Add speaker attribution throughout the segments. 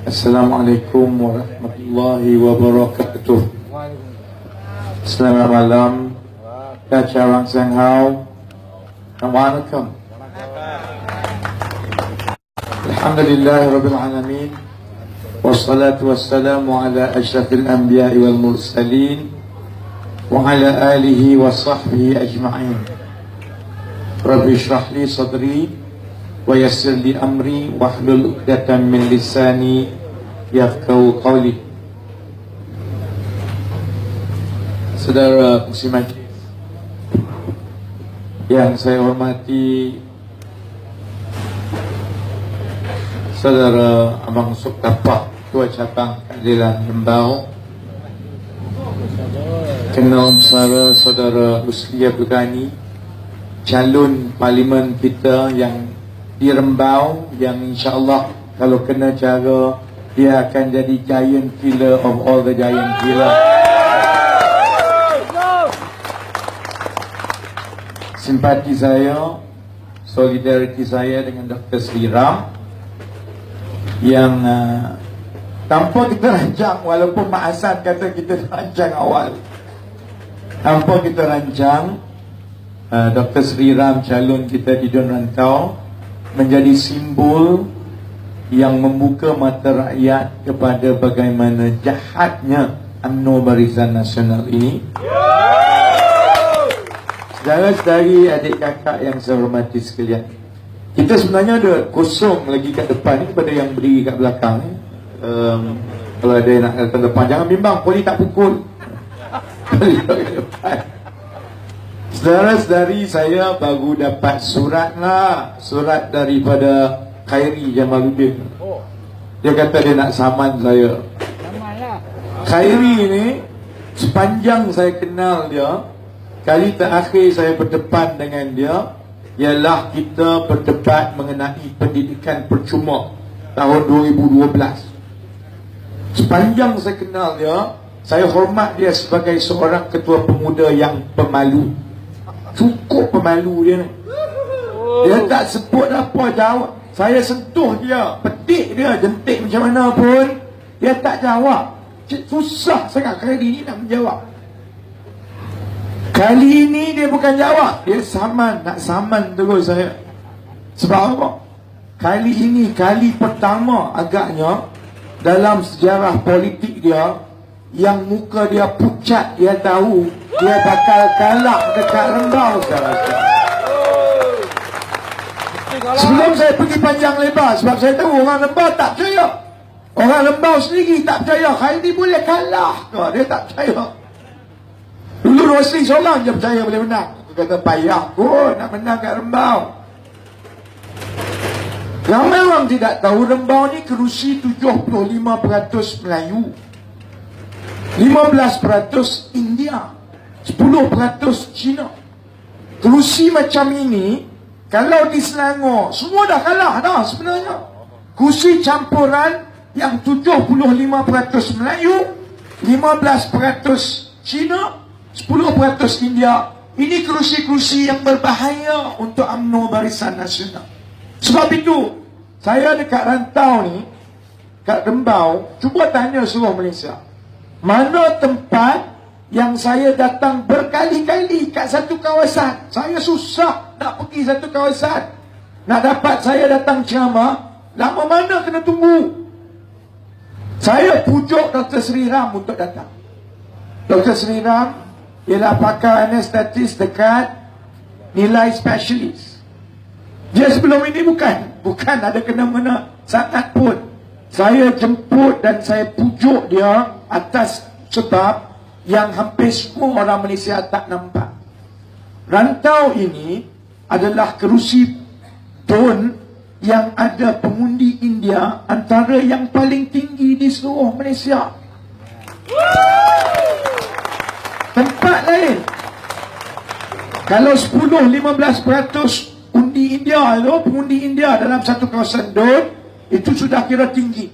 Speaker 1: Assalamualaikum warahmatullahi wabarakatuh. Selamat malam. Dacarang Senghau. Assalamualaikum. Alhamdulillah Rabbil Alamin. Wassalatu wassalamu ala ashrafil anbiya'i wal mursalin wa ala alihi wa sahbihi ajma'in. Rabbi shrah li sadri wa yassir li amri wahlul 'uqdatam min lisani yafqahu qawli. Saudara muslimat yang saya hormati, Saudara Abang Suk Tapak, Ketua Cabang Keadilan Lembau, Kenal Saudara Uslia Begani, calon parlimen kita yang di Rembau, yang insyaAllah kalau kena cara dia akan jadi giant killer of all the giant killer. Simpati saya, solidariti saya dengan Dr. Sri Ram yang tanpa kita rancang, walaupun Mak Hassan kata kita rancang awal, tanpa kita rancang, Dr. Sri Ram calon kita di Dun Rantau menjadi simbol yang membuka mata rakyat kepada bagaimana jahatnya UMNO Barisan Nasional ini. Saudara-saudari, adik kakak yang saya hormati sekalian, kita sebenarnya ada kosong lagi kat depan ni kepada yang berdiri kat belakang ni. Kalau ada yang nak datang depan, jangan bimbang, poli tak pukul. Poli kat depan. Saudara-saudari, saya baru dapat surat daripada Khairi Jamaluddin. Dia kata dia nak saman saya. Khairi ni, sepanjang saya kenal dia, kali terakhir saya berdepan dengan dia ialah kita berdebat mengenai pendidikan percuma tahun 2012. Sepanjang saya kenal dia, saya hormat dia sebagai seorang ketua pemuda yang pemalu. Cukup pemalu dia ni. Dia tak sebut apa, jawab. Saya sentuh dia, petik dia, jentik macam mana pun, dia tak jawab. Susah sangat kali ni nak menjawab. Kali ini dia bukan jawab, dia saman, nak saman terus saya. Sebab apa? Kali ini kali pertama agaknya dalam sejarah politik dia yang muka dia pucat, dia tahu dia bakal kalah dekat Rembau, saudara-saudara. Sebelum saya pergi panjang lebar, sebab saya tahu orang Rembau tak percaya. Orang Rembau sendiri tak percaya Khairi boleh kalah ke, dia tak percaya. Dulu Rosli seorang je percaya boleh menang. Dia kata payah pun nak menang kat Rembau. Ramai orang tidak tahu Rembau ni kerusi 75% Melayu, 15% India, 10% Cina. Kerusi macam ini kalau di Selangor semua dah kalah dah sebenarnya. Kerusi campuran yang 75% Melayu, 15% Cina, 10% India. Ini kerusi-kerusi yang berbahaya untuk UMNO Barisan Nasional. Sebab itu saya dekat rantau ni, kat Rembau, cuba tanya seluruh Malaysia, mana tempat yang saya datang berkali-kali kat satu kawasan. Saya susah nak pergi satu kawasan, nak dapat saya datang ceramah, lama mana kena tunggu. Saya pujuk Dr. Sri Ram untuk datang. Dr. Sri Ram ialah pakar anestetis dekat Nilai Specialist. Dia sebelum ini bukan ada kena-mena sangat pun. Saya jemput dan saya pujuk dia atas sebab yang hampir semua orang Malaysia tak nampak. Rantau ini adalah kerusi Dun yang ada pengundi India antara yang paling tinggi di seluruh Malaysia. Tempat lain, kalau 10-15% undi India itu, pengundi India dalam satu kawasan Dun, itu sudah kira tinggi.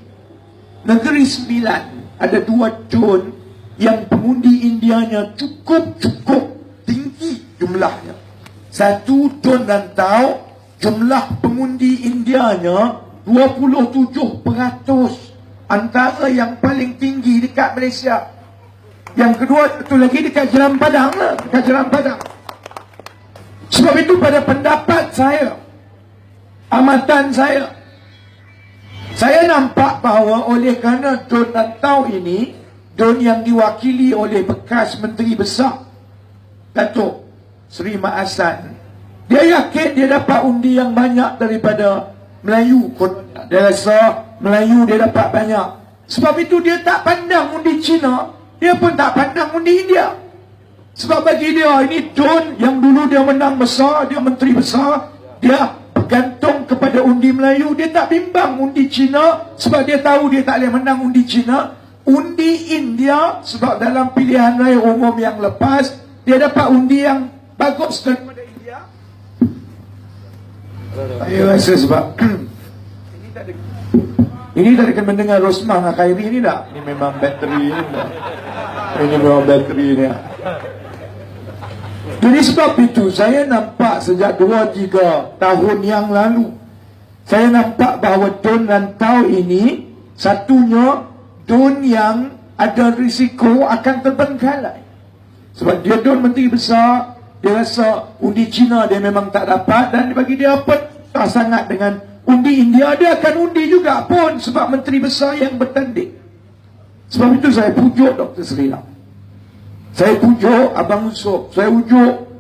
Speaker 1: Negeri Sembilan ada 2 Dun yang pengundi Indianya cukup tinggi jumlahnya. Satu Dun Rantau, jumlah pengundi Indianya 27%. antara yang paling tinggi dekat Malaysia. Yang kedua satu lagi dekat Jalan Padang lah, dekat Jalan Padang. Sebab itu pada pendapat saya, amatan saya nampak bahawa oleh kerana Don Rantau ini, Don yang diwakili oleh bekas Menteri Besar Datuk Seri Mat Hassan, dia yakin dia dapat undi yang banyak daripada Melayu. Dia rasa Melayu dia dapat banyak. Sebab itu dia tak pandang undi Cina, dia pun tak pandang undi India. Sebab bagi dia, ini Don yang dulu dia menang besar, dia Menteri Besar, dia bergantung kepada undi Melayu. Dia tak bimbang undi Cina, sebab dia tahu dia tak boleh menang undi Cina. Undi India, sebab dalam pilihan raya umum yang lepas, dia dapat undi yang bagus daripada India. Saya rasa sebab ini tak akan mendengar Rosmah dengan Khairi ni tak? Ini memang bateri ni tak? Ini memang bateri ni. Jadi sebab itu saya nampak sejak 2-3 tahun yang lalu, saya nampak bahawa Don Rantau ini satunya Don yang ada risiko akan terbengkalai. Sebab dia Don Menteri Besar, dia rasa undi Cina dia memang tak dapat, dan bagi dia apa sangat dengan undi India, dia akan undi juga pun sebab Menteri Besar yang bertanding. Sebab itu saya pujuk Dr. Sri Ram, saya pujuk Abang Yusof, saya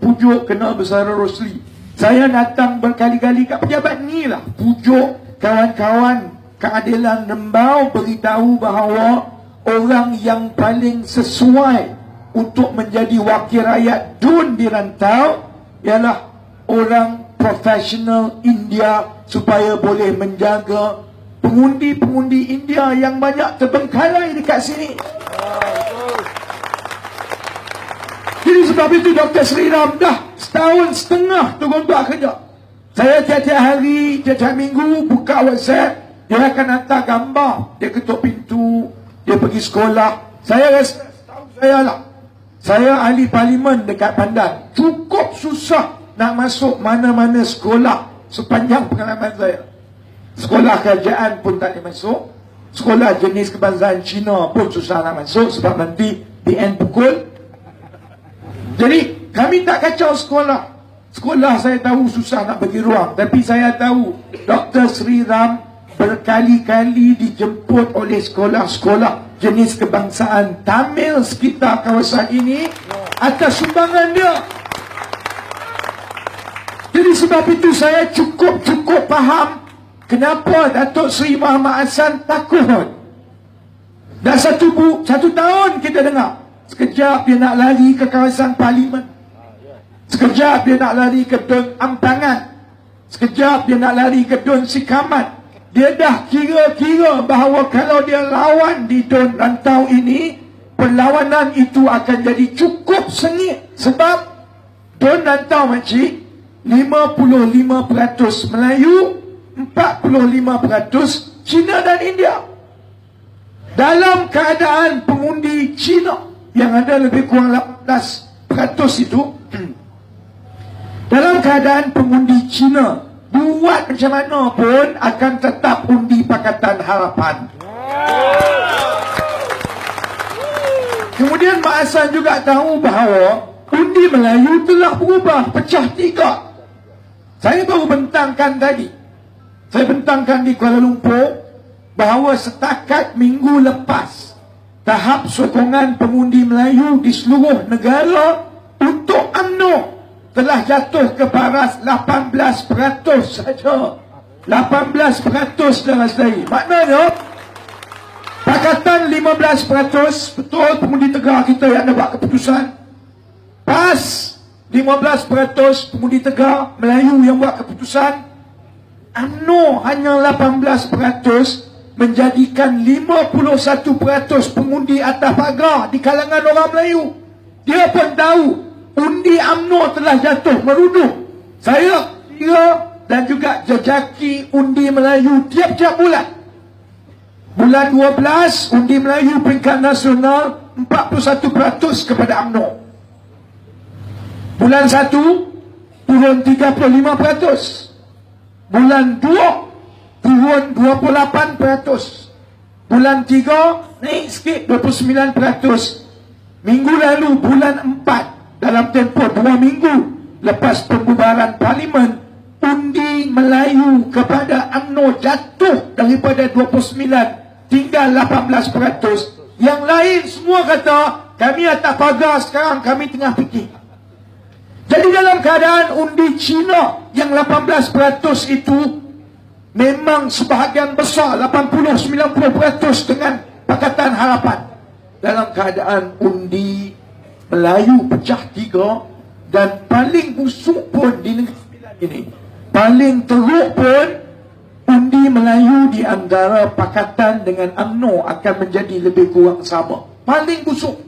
Speaker 1: pujuk Kena Besara Rosli. Saya datang berkali-kali kat pejabat ni lah, pujuk kawan-kawan keadilan Rembau, beritahu bahawa orang yang paling sesuai untuk menjadi wakil rakyat Don di Rantau ialah orang profesional India, supaya boleh menjaga pengundi-pengundi India yang banyak terbengkalai dekat sini. Jadi sebab itu Dr. Sri Ram dah setahun setengah turun buat kerja. Saya tiap-tiap hari, tiap-tiap minggu buka WhatsApp, dia akan hantar gambar, dia ketuk pintu, dia pergi sekolah. Saya rasa, setahu saya lah, saya ahli parlimen dekat Pandan, cukup susah nak masuk mana-mana sekolah sepanjang pengalaman saya. Sekolah kerajaan pun tak boleh masuk, sekolah jenis kebangsaan Cina pun susah nak masuk sebab nanti PN pukul. Jadi kami tak kacau sekolah. Sekolah saya tahu susah nak bagi ruang, tapi saya tahu Dr. Sri Ram berkali-kali dijemput oleh sekolah-sekolah jenis kebangsaan Tamil sekitar kawasan ini atas sumbangan dia. Jadi sebab itu saya cukup faham kenapa Datuk Seri Muhammad Hassan takut. Dah satu tahun kita dengar, sekejap dia nak lari ke kawasan parlimen, sekejap dia nak lari ke Don Ampangan, sekejap dia nak lari ke Don Sikamat. Dia dah kira-kira bahawa kalau dia lawan di Don Rantau ini, perlawanan itu akan jadi cukup sengit. Sebab Don Rantau makcik 55% Melayu, 45% Cina dan India. Dalam keadaan pengundi Cina yang ada lebih kurang 18% itu, dalam keadaan pengundi Cina buat macam mana pun akan tetap undi Pakatan Harapan. Kemudian Mak Hassan juga tahu bahawa undi Melayu telah berubah, pecah 3. Saya baru bentangkan tadi, saya bentangkan di Kuala Lumpur bahawa setakat minggu lepas, tahap sokongan pengundi Melayu di seluruh negara untuk UMNO telah jatuh ke paras 18% saja. 18% dalam sedari. Maknanya Pakatan 15%, betul pengundi Tegar kita yang nak buat keputusan. PAS 15% pengundi Tegar Melayu yang buat keputusan. UMNO hanya 18% menjadikan 51% pengundi atas pagar di kalangan orang Melayu. Dia pun tahu undi UMNO telah jatuh merunduh. Saya kira dan juga jejaki undi Melayu tiap-tiap bulan. Bulan 12 undi Melayu peringkat nasional 41% kepada UMNO. Bulan 1 turun 35%. Bulan 2 turun 28%. Bulan 3 naik sikit 29%. Minggu lalu bulan 4, dalam tempoh 2 minggu lepas pembubaran Parlimen, undi Melayu kepada UMNO jatuh daripada 29 tinggal 18%. Yang lain semua kata kami atas pagar sekarang, kami tengah fikir. Jadi dalam keadaan undi Cina yang 18% itu memang sebahagian besar 80-90% dengan Pakatan Harapan. Dalam keadaan undi Melayu pecah 3 dan paling busuk pun di negeri sembilan ini, paling teruk pun undi Melayu di antara Pakatan dengan UMNO akan menjadi lebih kurang sama. Paling busuk.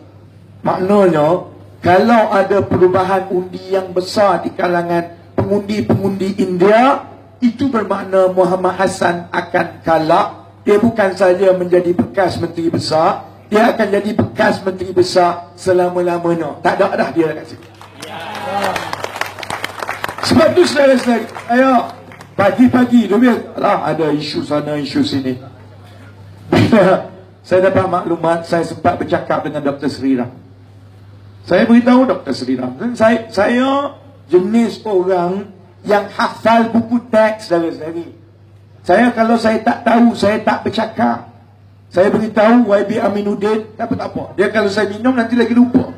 Speaker 1: Maknanya kalau ada perubahan undi yang besar di kalangan pengundi-pengundi India, itu bermakna Muhammad Hassan akan kalah. Dia bukan saja menjadi bekas menteri besar, dia akan jadi bekas menteri besar selama-lamanya. Tak ada dah dia kat situ. Sebab tu saudara-saudara, ayo pagi-pagi tu biarlah ada isu sana isu sini. Bila saya dapat maklumat, saya sempat bercakap dengan Dr. Sri Ram. Saya beritahu Dr. Sri Ram, saya jenis orang yang hafal buku teks saudara-saudari. Saya kalau saya tak tahu, saya tak bercakap. Saya beritahu YB Aminuddin, tak apa. Dia kalau saya minum nanti lagi lupa.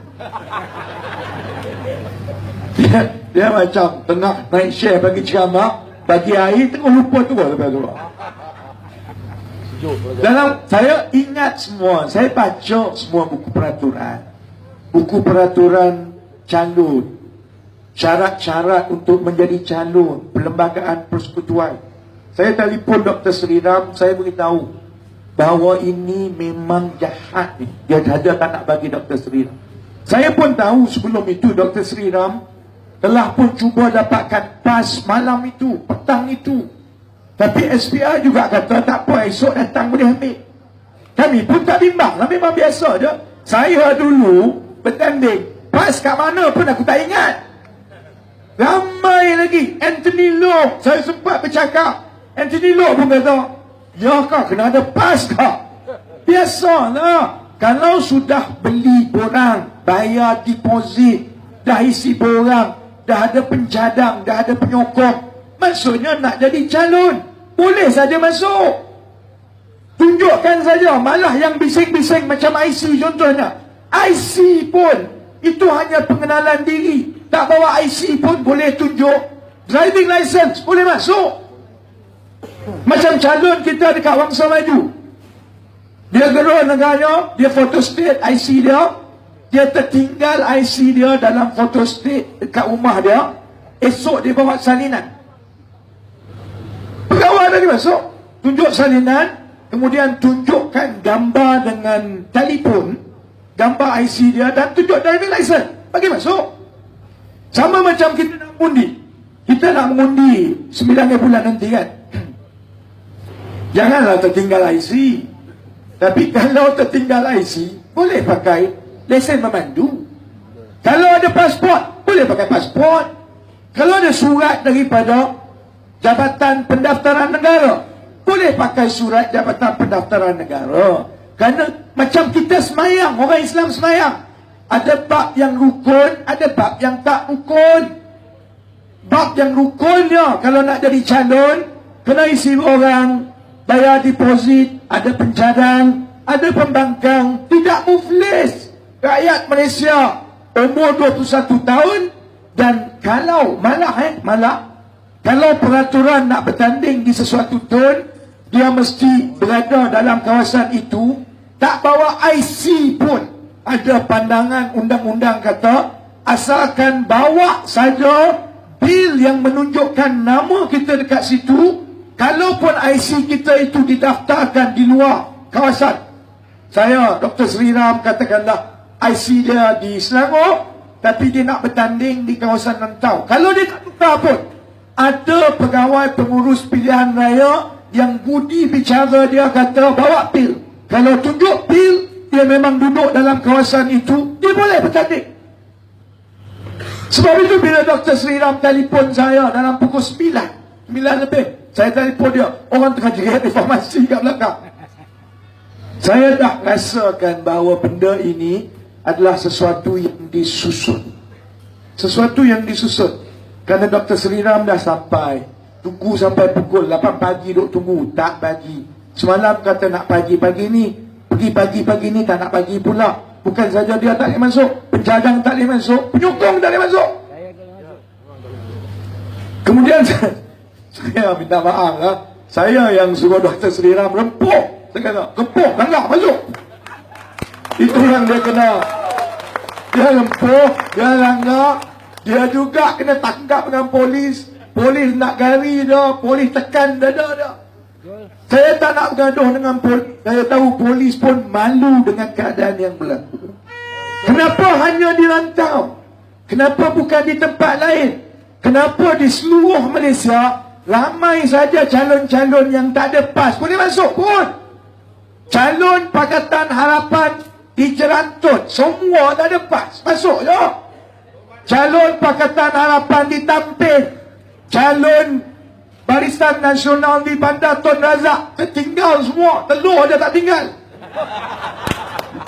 Speaker 1: Dia macam tengah naik share bagi ceramah, bagi air tengah lupa tu lepas tu. Dalam saya ingat semua, saya baca semua buku peraturan. Buku peraturan calon, syarat-syarat untuk menjadi calon, perlembagaan persekutuan. Saya telefon Dr. Sri Ram, saya beritahu bahawa ini memang jahat ni. Dia saja tak nak bagi Dr. Sri Ram. Saya pun tahu sebelum itu Dr. Sri Ram telah pun cuba dapatkan PAS malam itu, petang itu. Tapi SPR juga kata tak apa, esok datang boleh ambil. Kami pun tak bimbang lah, memang biasa je. Saya dulu bertanding, PAS kat mana pun aku tak ingat. Ramai lagi. Anthony Loh, saya sempat bercakap. Anthony Loh pun kata, ya kak, kena ada PAS kak. Biasalah. Kalau sudah beli borang, bayar deposit, dah isi borang, dah ada penjadang, dah ada penyokong, maksudnya nak jadi calon, boleh saja masuk. Tunjukkan saja. Malah yang bising-bising macam IC contohnya, IC pun itu hanya pengenalan diri. Tak bawa IC pun boleh tunjuk. Driving license boleh masuk. Macam calon kita dekat Wangsa Maju, dia gerus negaranya, dia photostat IC dia, dia tertinggal IC dia dalam photostat dekat rumah dia, esok dia bawa salinan. Pegawai tadi masuk, tunjuk salinan, kemudian tunjukkan gambar dengan telefon, gambar IC dia, dan tunjuk driving license, bagi masuk. Sama macam kita nak mengundi. Kita nak mengundi 9 bulan nanti kan. Janganlah tertinggal IC. Tapi kalau tertinggal IC, boleh pakai lesen memandu. Kalau ada pasport, boleh pakai pasport. Kalau ada surat daripada Jabatan Pendaftaran Negara, boleh pakai surat Jabatan Pendaftaran Negara. Kerana macam kita semayang, orang Islam semayang, ada bab yang rukun, ada bab yang tak rukun. Bab yang rukunnya, kalau nak jadi calon, kena isi orang, bayar deposit, ada penjadang, ada pembangkang, tidak muflis. Rakyat Malaysia umur 21 tahun, dan kalau malah kalau peraturan nak bertanding di sesuatu tun, dia mesti berada dalam kawasan itu, tak bawa IC pun. Ada pandangan undang-undang kata, asalkan bawa saja bil yang menunjukkan nama kita dekat situ, kalaupun IC kita itu didaftarkan di luar kawasan. Saya, Dr. Sri Ram, katakanlah IC dia di Selangor, tapi dia nak bertanding di kawasan Rantau. Kalau dia tak tukar pun, ada pegawai pengurus pilihan raya yang budi bicara, dia kata bawa pil. Kalau tunjuk pil, dia memang duduk dalam kawasan itu, dia boleh bertanding. Sebab itu bila Dr. Sri Ram telefon saya dalam pukul 9 lebih, saya telefon dia, orang tengah jerit informasi kat belakang. Saya dah rasakan bahawa benda ini adalah sesuatu yang disusun. Sesuatu yang disusun. Kerana Dr. Sri Ram dah sampai. Tunggu sampai pukul 8 pagi duk tunggu. Tak bagi. Semalam kata nak pagi-pagi ni. Pergi pagi-pagi ni tak nak pagi pula. Bukan saja dia tak boleh masuk, penjagang tak boleh masuk, penyokong tak boleh masuk. Kemudian saya minta maaf lah. Saya yang suruh Dr. Sri Ram rempuk. Saya kata, rempuk, langgar, masuk. Itu yang dia kena. Dia rempuk, dia langgar. Dia juga kena tangkap dengan polis. Polis nak gari dia, polis tekan dada dia. Saya tak nak bergaduh dengan polis. Saya tahu polis pun malu dengan keadaan yang berlaku. Kenapa hanya di Rantau? Kenapa bukan di tempat lain? Kenapa di seluruh Malaysia ramai saja calon-calon yang tak ada PAS boleh masuk pun? Calon Pakatan Harapan di Jerantut semua tak ada PAS, masuk je. Calon Pakatan Harapan di Tampin, calon Barisan Nasional di Bandar Tun Razak tertinggal semua, telur dia tak tinggal.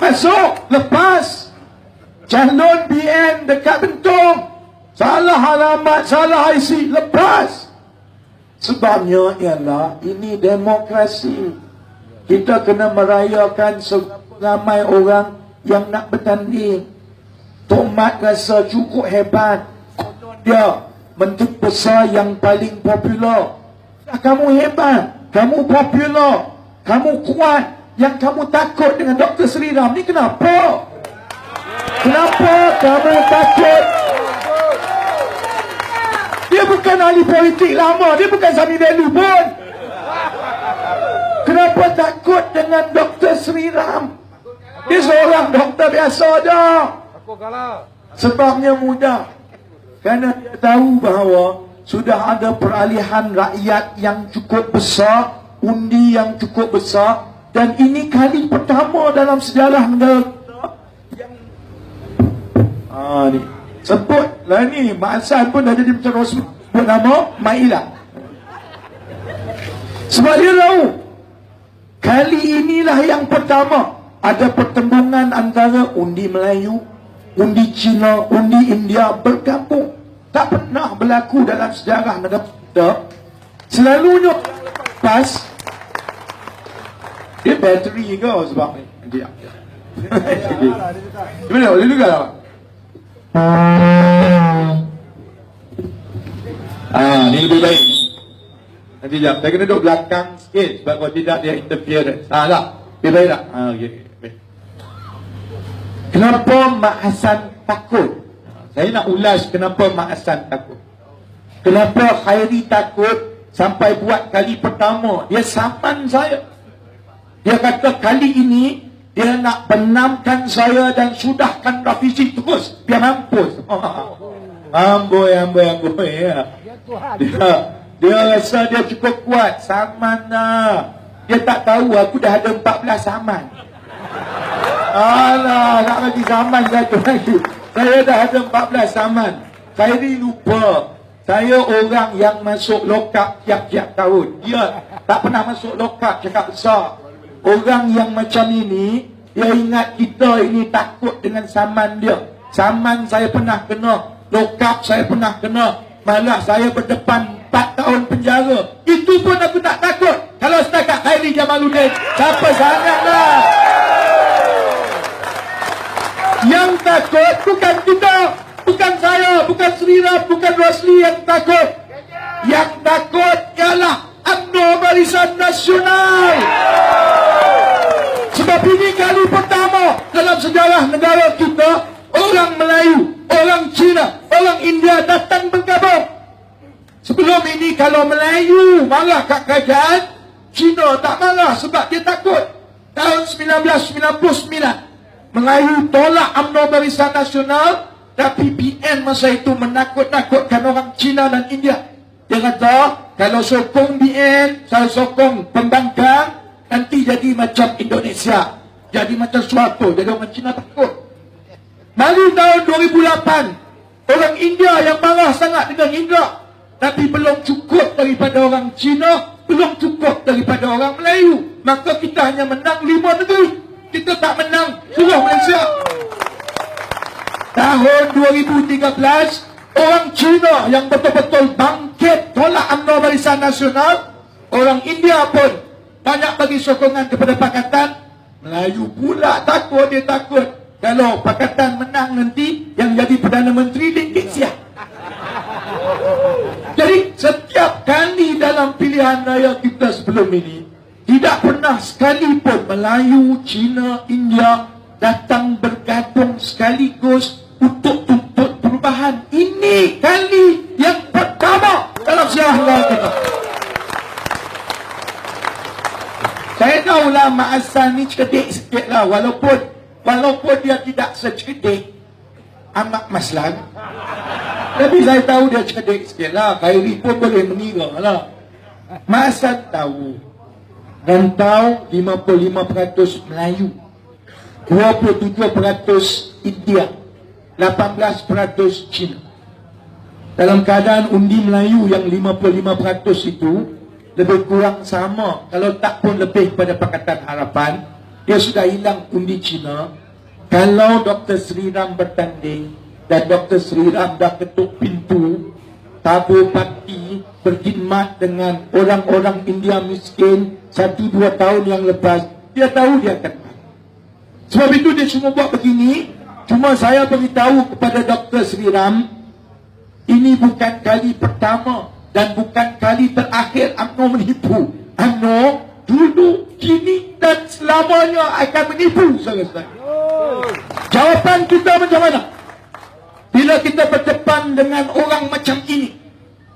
Speaker 1: Masuk, lepas. Calon BN dekat Bentong, salah alamat, salah IC, lepas. Sebabnya ialah ini demokrasi. Kita kena merayakan ramai orang yang nak bertanding. Tok Mat rasa cukup hebat. Dia Menteri Besar yang paling popular. Kamu hebat, kamu popular, kamu kuat. Yang kamu takut dengan Dr. Sri Ram ni kenapa? Kenapa kamu takut? Dia bukan ahli politik lama, dia bukan Sami Value pun. Kenapa takut dengan Dr. Sri Ram? Dia seorang doktor biasa je. Sebabnya mudah. Kerana dia tahu bahawa sudah ada peralihan rakyat yang cukup besar, undi yang cukup besar, dan ini kali pertama dalam sejarah negara kita yang ni sebutlah ni Mak Hassan pun dah jadi macam Rosman sebut nama Mak Ila. Sebab dia tahu kali inilah yang pertama ada pertembungan antara undi Melayu, undi Cina, undi India bergabung. Tak pernah berlaku dalam sejarah negara kita. Selalunya pas dia bateri ke sebab dia. Gimana? Boleh juga tak? Ni lebih baik. Nanti jap. Saya kena duduk belakang sikit sebab kalau tidak dia interfere. Tak? Lebih baik tak? Okay. Kenapa Mak Hassan takut? Saya nak ulas kenapa Mak Hassan takut. Kenapa Khairi takut sampai buat kali pertama. Dia saman saya. Dia kata kali ini dia nak benamkan saya dan sudahkan revisi terus. Biar mampus. Amboi ya. Dia rasa dia cukup kuat. Saman lah. Dia tak tahu aku dah ada 14 saman. Alah, nak bagi saman satu lagi. Saya dah ada 14 saman. Khairi lupa. Saya orang yang masuk lokap tiap-tiap tahun. Dia tak pernah masuk lokap, cakap besar. Orang yang macam ini, dia ingat kita ini takut dengan saman dia. Saman saya pernah kena, lokap saya pernah kena. Malah saya berdepan 4 tahun penjara. Itu pun aku tak takut. Kalau setakat Khairi Jamaluddin, siapa sangatlah. Yang takut bukan kita, bukan saya, bukan Sri Ram, bukan Rosli yang takut. Yang takut ialah UMNO Barisan Nasional. Sebab ini kali pertama dalam sejarah negara kita, orang Melayu, orang Cina, orang India datang bergabung. Sebelum ini kalau Melayu marah kat kerajaan, Cina tak marah sebab dia takut. Tahun 1999 Melayu tolak UMNO Barisan Nasional, tapi PN masa itu menakut-nakutkan orang Cina dan India. Dia kata, kalau sokong BN, kalau sokong pembangkang, nanti jadi macam Indonesia. Jadi macam suatu. Jadi orang Cina takut. Mari tahun 2008, orang India yang marah sangat dengan Indra. Tapi belum cukup daripada orang Cina, belum cukup daripada orang Melayu. maka kita hanya menang 5 negeri. Kita tak menang seluruh Malaysia. Tahun 2013, orang Cina yang betul-betul bangkit tolak UMNO Barisan Nasional, orang India pun banyak bagi sokongan kepada Pakatan. Melayu pula takut, dia takut kalau Pakatan menang nanti, yang jadi Perdana Menteri Dik Siap. Jadi setiap kali dalam pilihan raya kita sebelum ini, tidak pernah sekalipun Melayu, Cina, India datang bergabung sekaligus untuk tuntut perubahan. Ini kali yang pertama dalam sejarah kita. Saya tahulah Mak Hassan ni cerdik sikit lah, walaupun dia tidak secerdik Ahmad Maslan, tapi saya tahu dia cerdik sikit lah. Khairi pun boleh mengira lah. Mak Hassan tahu rantau 55% Melayu, 27% India, 18% Cina. Dalam keadaan undi Melayu yang 55% itu lebih kurang sama, kalau tak pun lebih pada Pakatan Harapan, dia sudah hilang undi Cina. Kalau Dr. Sri Ram bertanding dan Dr. Sri Ram dah ketuk pintu tabur parti berkhidmat dengan orang-orang India miskin 1-2 tahun yang lepas, dia tahu dia akan menang. Sebab itu dia cuma buat begini. Cuma saya beritahu kepada Dr. Sri Ram, ini bukan kali pertama dan bukan kali terakhir UMNO menipu. UMNO dulu, kini dan selamanya akan menipu, saudara-saudara. Jawapan kita macam mana bila kita berdepan dengan orang macam ini?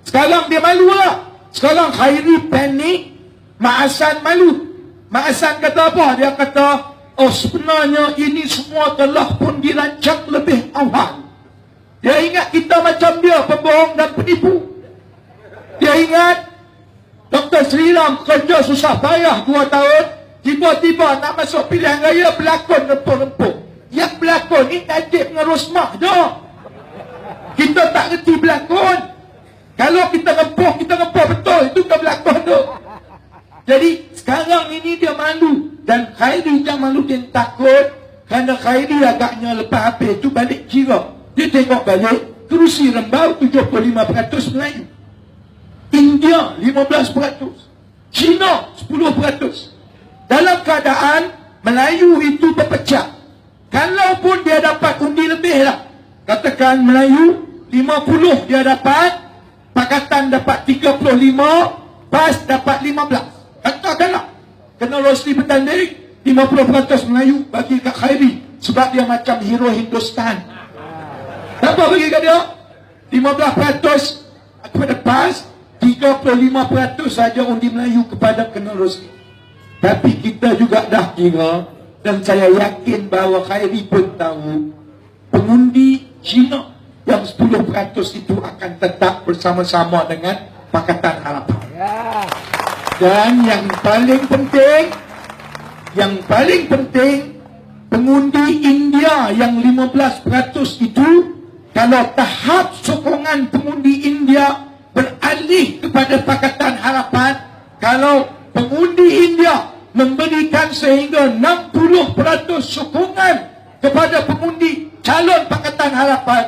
Speaker 1: Sekarang dia malu lah. Sekarang Khairi panik, Mak Hassan malu. Mak Hassan kata apa? Dia kata, oh sebenarnya ini semua telah pun dirancang lebih awal. Dia ingat kita macam dia, pembohong dan penipu. Dia ingat Dr. Sri Ram kerja susah payah 2 tahun, tiba-tiba nak masuk pilihan raya berlakon rempuk-rempuk. Yang berlakon ni Najib dengan Rosmah je. Kita tak reti berlakon. Kalau kita rempuh betul. Itu kan berlakon tu. Jadi sekarang ini dia malu. Dan Khairi jangan malu, dia takut. Kerana Khairi agaknya lepas habis tu balik kira. Dia tengok balik, kerusi Rembau 75% Melayu, India 15%, Cina 10%. Dalam keadaan Melayu itu berpecah. Kalaupun dia dapat undi lebih lah, katakan Melayu 50 dia dapat, Pakatan dapat 35, PAS dapat 15. Katakanlah kena Rosli bertanding, 50% Melayu bagi kat Khairi, sebab dia macam hero Hindustan. Apa bagi kat dia? 15% kepada PAS, 35% saja undi Melayu kepada kena Rosli. Tapi kita juga dah kira, dan saya yakin bahawa Khairi pun tahu, pengundi Cina yang 10% itu akan tetap bersama-sama dengan Pakatan Harapan. Dan yang paling penting, pengundi India yang 15% itu, kalau tahap sokongan pengundi India beralih kepada Pakatan Harapan, kalau pengundi India memberikan sehingga 60% sokongan kepada pengundi calon Pakatan Harapan,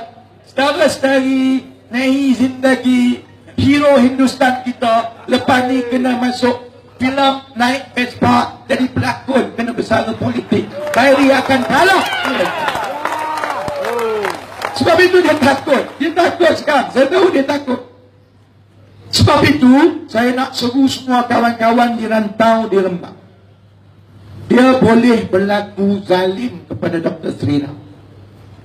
Speaker 1: saudara-saudari, nahi zindagi, hero Hindustan kita lepas ni kena masuk filem naik Vespa, jadi pelakon, kena bersara politik. Khairi akan kalah. Sebab itu dia takut. Dia takut sekarang. Saya tahu dia takut. Sebab itu saya nak seru semua kawan-kawan di rantau, di Rembang. Dia boleh berlaku zalim kepada Dr. Sri Ram.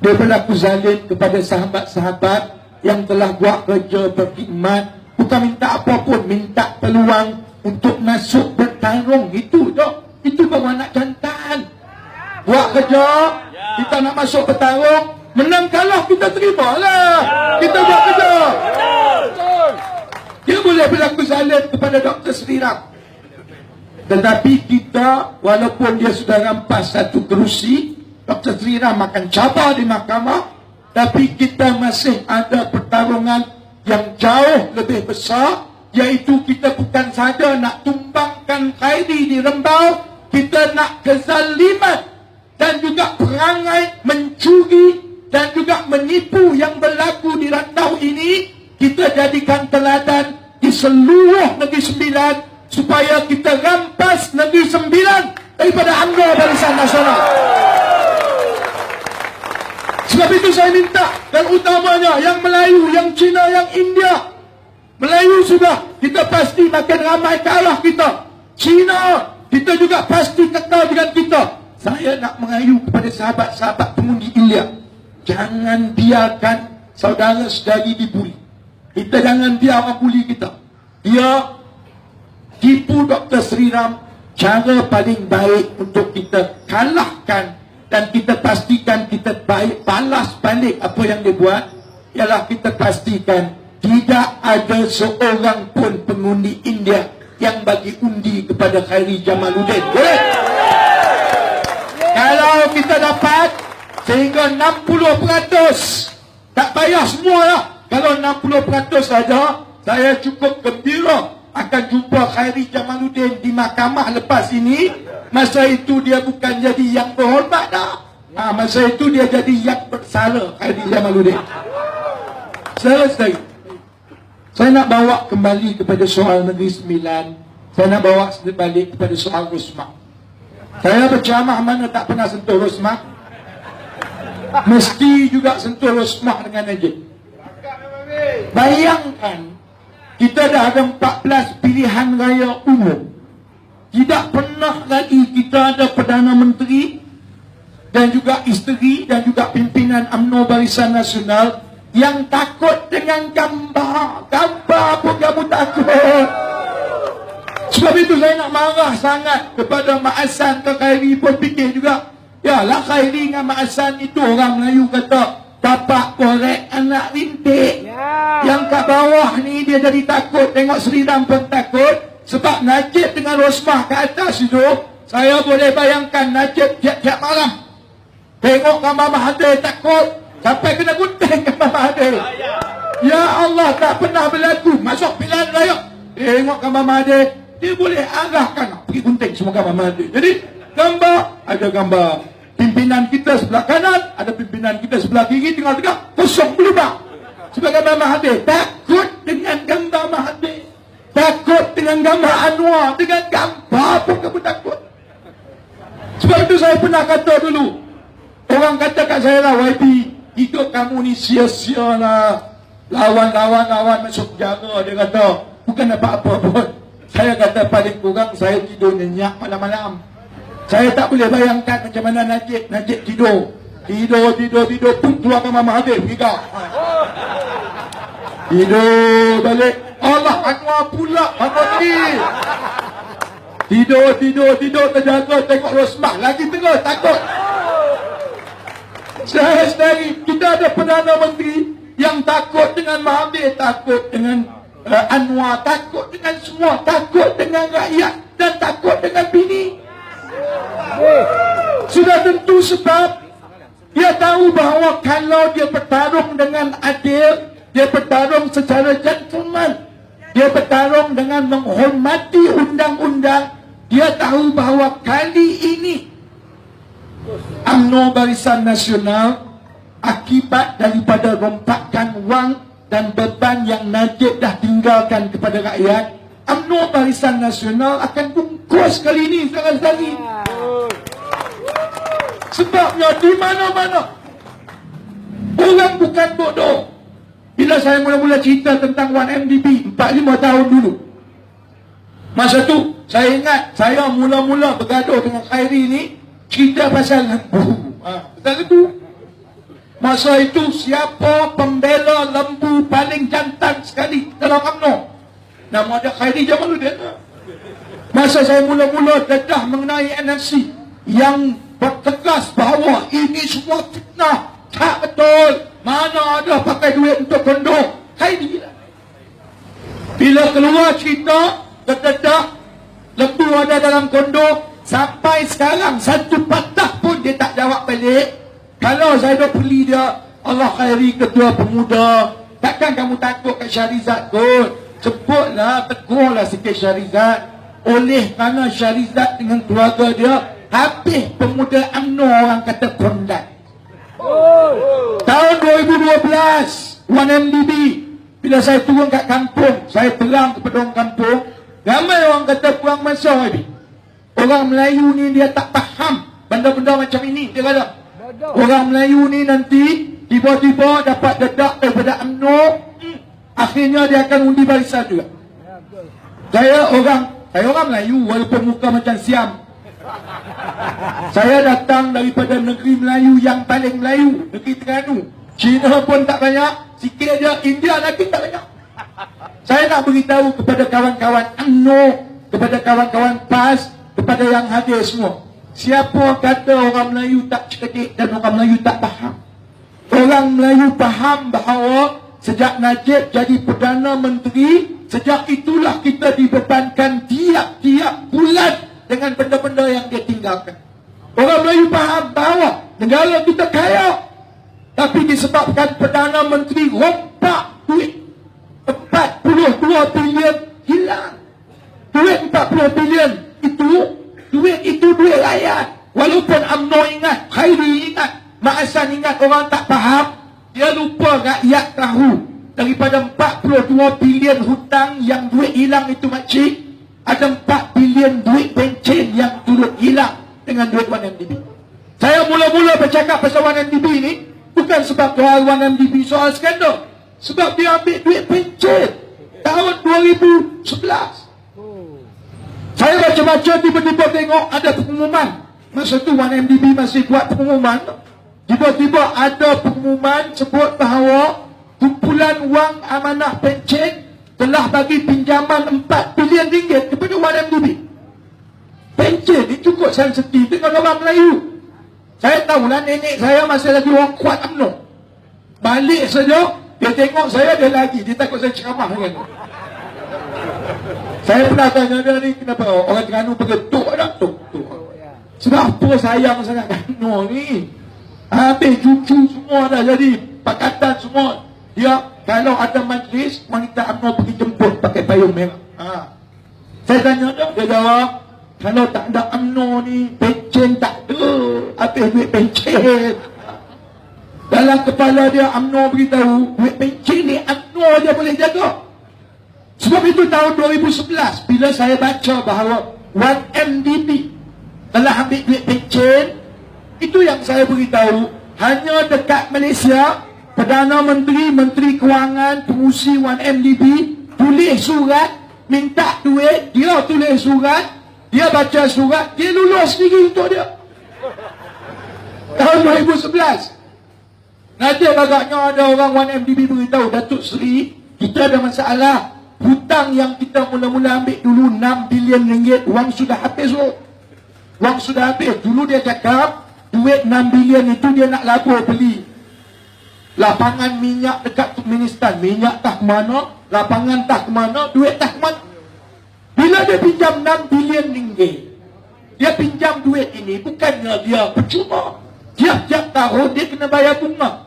Speaker 1: Dia berlaku zalim kepada sahabat-sahabat yang telah buat kerja berkhidmat, bukan minta apa pun, minta peluang untuk masuk bertarung. Itu dok, itu baru anak jantan. Buat kerja, kita nak masuk bertarung, menang kalah kita terima lah. Kita buat kerja. Dia boleh berlaku zalim kepada Dr. Sri Ram. Tetapi kita, walaupun dia sudah rampas satu kerusi, Dr. Sri Ram akan cabar di mahkamah, tapi kita masih ada pertarungan yang jauh lebih besar, iaitu kita bukan saja nak tumbang menetapkan Khairi di Rembau, kita nak kezaliman dan juga perangai mencuri dan juga menipu yang berlaku di rantau ini, kita jadikan teladan di seluruh Negeri Sembilan, supaya kita rampas Negeri Sembilan daripada UMNO Barisan Nasional. Sebab itu saya minta, dan utamanya yang Melayu, yang Cina, yang India. Melayu sudah, kita pasti makin ramai ke arah kita. Cina, kita juga pasti kekal dengan kita. Saya nak mengayu kepada sahabat-sahabat pengundi India, jangan biarkan saudara-saudari dibuli. Kita jangan biar orang buli kita. Dia tipu Dr. Sri Ram. Cara paling baik untuk kita kalahkan dan kita pastikan kita balas balik apa yang dia buat, ialah kita pastikan tidak ada seorang pun pengundi India yang bagi undi kepada Khairi Jamaluddin. Boleh? Kalau kita dapat sehingga 60%, tak payah semualah. Kalau 60% saja, saya cukup gembira akan jumpa Khairi Jamaluddin di mahkamah lepas ini. Masa itu dia bukan jadi yang berhormat dah. Masa itu dia jadi yang bersalah, Khairi Jamaluddin. Selesai. Saya nak bawa kembali kepada soal Negeri Sembilan. Saya nak bawa balik kepada soal Rosmah. Saya berceramah mana tak pernah sentuh Rosmah. Mesti juga sentuh Rosmah dengan Najib. Bayangkan, kita dah ada 14 pilihan raya umum. Tidak pernah lagi kita ada Perdana Menteri dan juga isteri dan juga pimpinan UMNO Barisan Nasional yang takut dengan gambar. Gambar pun kamu takut. Sebab itu saya nak marah sangat kepada Mak Hassan ke Khairi pun fikir juga. Yalah, Khairi dengan Mak Hassan itu orang Melayu kata tapak korek anak rintik. Yang kat bawah ni dia jadi takut. Tengok Sri Ram pun takut. Sebab Najib dengan Rosmah ke atas itu, saya boleh bayangkan Najib tiap-tiap malam tengok gambar Mahathir takut. Sampai kena gunting gambar Mahathir. Ya Allah, tak pernah berlaku. Masuk pilihan raya, tengok gambar Mahathir, dia boleh arahkan pergi gunting semua gambar Mahathir. Jadi gambar, ada gambar pimpinan kita sebelah kanan, ada pimpinan kita sebelah kiri, tinggal tegak kosong berubah. Sebab gambar Mahathir. Takut dengan gambar Mahathir, takut dengan gambar Anwar, dengan gambar pun kamu takut. Sebab itu saya pernah kata dulu, orang kata kat saya lah, YB, hidup kamu ni sia-sia lah. Lawan masuk penjara. Dia kata, bukan dapat apa pun. Saya kata paling kurang saya tidur nyenyak malam-malam. Saya tak boleh bayangkan macam mana Najib tidur. Tidur pun keluar gambar Mahathir, pergi. Tidur balik, Allah, Anwar pula bangun ni. Tidur terjaga, tengok Rosmah lagi terus takut. Saya sendiri, kita ada Perdana Menteri yang takut dengan Mahathir, takut dengan Anwar, takut dengan semua, takut dengan rakyat dan takut dengan bini. Sudah tentu sebab dia tahu bahawa kalau dia bertarung dengan adil, dia bertarung secara gentleman, dia bertarung dengan menghormati undang-undang, dia tahu bahawa kali ini UMNO Barisan Nasional, akibat daripada rompakan wang dan beban yang Najib dah tinggalkan kepada rakyat, UMNO Barisan Nasional akan bungkus kali ini sekali-sekali. Sebabnya di mana-mana orang bukan bodoh. Bila saya mula-mula cerita tentang 1MDB 45 tahun dulu, masa tu saya ingat saya mula-mula bergaduh dengan Khairi ni, cerita pasal lembu. Betul itu. Masa itu siapa pembela lembu paling jantan sekali dalam UMNO? Nama dia Khairi Jamaluddin. Masa saya mula-mula dedah mengenai NLC yang bertegas bahawa ini semua fitnah, tak betul, mana ada pakai duit untuk kondo, Khairi. Bila keluar cerita dedah lembu ada dalam kondo, sampai sekarang satu patah pun dia tak jawab balik. Kalau saya dah beli dia, Allah, Khairi ketua pemuda, takkan kamu takut kat Syarizat kot? Sebutlah, tegurlah sikit Syarizat. oleh kerana Syahrizad dengan keluarga dia habis pemuda UMNO orang kata kondai. Tahun 2012 1MDB, bila saya turun kat kampung, saya terang kepada orang kampung, ramai orang kata kurang masa lagi. Orang Melayu ni dia tak faham benda-benda macam ini. Dia kata orang Melayu ni nanti tiba-tiba dapat dedak daripada UMNO, akhirnya dia akan undi barisan juga. Saya orang Melayu walaupun muka macam Siam. Saya datang daripada negeri Melayu yang paling Melayu, negeri Terengganu. Cina pun tak banyak, sikit aja. India lagi tak banyak. Saya nak beritahu kepada kawan-kawan UMNO, kepada kawan-kawan PAS, kepada yang hadir semua, siapa kata orang Melayu tak cerdik dan orang Melayu tak faham? Orang Melayu faham bahawa sejak Najib jadi Perdana Menteri, sejak itulah kita dibebankan tiap-tiap bulan dengan benda-benda yang dia tinggalkan. Orang Melayu faham bahawa negara kita kaya, tapi disebabkan Perdana Menteri rompak duit 42 bilion hilang. Duit 40 bilion itu duit rakyat. Walaupun UMNO ingat, Khairi ingat, Mak Hassan ingat, orang tak faham. Dia lupa rakyat tahu daripada 42 bilion hutang yang duit hilang itu makcik, ada 4 bilion duit pencen yang turut hilang dengan duit 1MDB. Saya mula-mula bercakap pasal 1MDB ni bukan sebab soal 1MDB soal skandal, sebab dia ambil duit pencen tahun 2011. Saya baca-baca, tiba-tiba tengok ada pengumuman. Masa tu 1MDB masih buat pengumuman. Tiba-tiba ada pengumuman sebut bahawa kumpulan wang amanah pencen telah bagi pinjaman 4 bilion ringgit kepada 1MDB. Pencen ni cukup sensitif dengan orang Melayu. Saya tahulah nenek saya masih lagi orang kuat UMNO. Balik saja, dia tengok saya, dia lagi. Dia takut saya ceramah dengan dia. Saya pernah tanya dia ni, kenapa orang Terengganu bergetuk tak? Sebab apa sayang sangat UMNO ni? Habis cucu semua dah jadi pakatan semua. Dia kalau ada majlis, wanita UMNO pergi jemput pakai payung merah. Saya tanya dia jawab, kalau tak ada UMNO ni, pencen tak ada. Habis duit pencen. Dalam kepala dia UMNO beritahu, duit pencen ni UMNO dia boleh jaga. Sebab itu tahun 2011, bila saya baca bahawa 1MDB telah ambil duit pencen, itu yang saya beritahu. Hanya dekat Malaysia, Perdana Menteri, Menteri Kewangan, pengurusi 1MDB tulis surat, minta duit, dia tulis surat, dia baca surat, dia lulus sendiri untuk dia. Tahun 2011. Nanti agaknya ada orang 1MDB beritahu, Datuk Seri, kita ada masalah. Hutang yang kita mula-mula ambil dulu 6 bilion ringgit, wang sudah habis. Wang sudah habis. Dulu dia cakap, duit 6 bilion itu dia nak labur beli lapangan minyak dekat Turkmenistan. Minyak tak ke mana, lapangan tak ke mana, duit tak ke mana. Bila dia pinjam 6 bilion ringgit, dia pinjam duit ini bukannya dia percuma. Tiap-tiap tahun dia kena bayar bunga.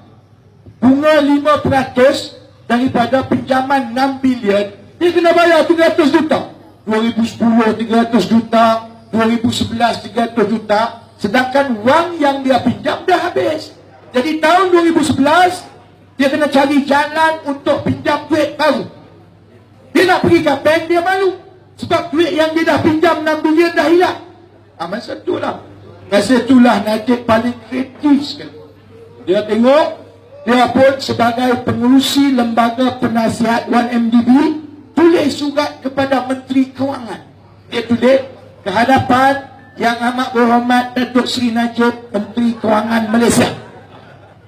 Speaker 1: Bunga 5% daripada pinjaman 6 bilion, dia kena bayar 300 juta. 2010 300 juta, 2011 300 juta. Sedangkan wang yang dia pinjam dah habis. Jadi tahun 2011 dia kena cari jalan untuk pinjam duit baru. Dia nak pergi ke bank, dia malu. Sebab duit yang dia dah pinjam 6 bilion dah hilang. Masa itulah Najib paling kritis sekali. Dia tengok, dia pun sebagai pengurusi lembaga penasihat 1MDB tulis surat kepada Menteri Kewangan. Dia tulis ke hadapan Yang Amat Berhormat Datuk Seri Najib, Menteri Kewangan Malaysia,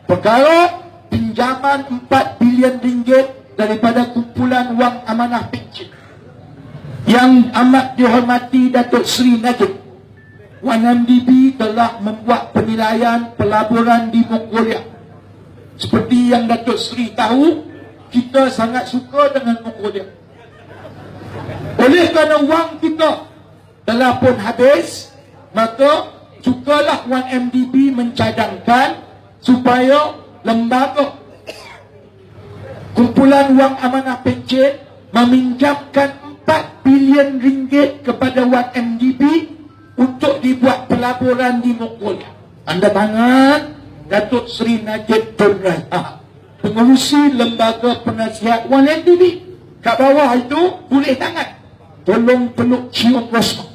Speaker 1: perkara pinjaman 4 bilion ringgit daripada kumpulan wang amanah pencen. Yang amat dihormati Datuk Seri Najib, 1MDB telah membuat penilaian pelaburan di Mongolia. Seperti yang Datuk Seri tahu, kita sangat suka dengan Mongolia. Oleh kerana wang kita telah pun habis, maka sukalah 1MDB mencadangkan supaya lembaga kumpulan wang amanah pencen meminjamkan 4 bilion ringgit kepada 1MDB untuk dibuat pelaburan di Mongolia. Anda tangan Datuk Seri Najib Tun Razak, pengurusi lembaga penasihat 1MDB. Kat bawah itu boleh tangan, tolong peluk cium Rosmah.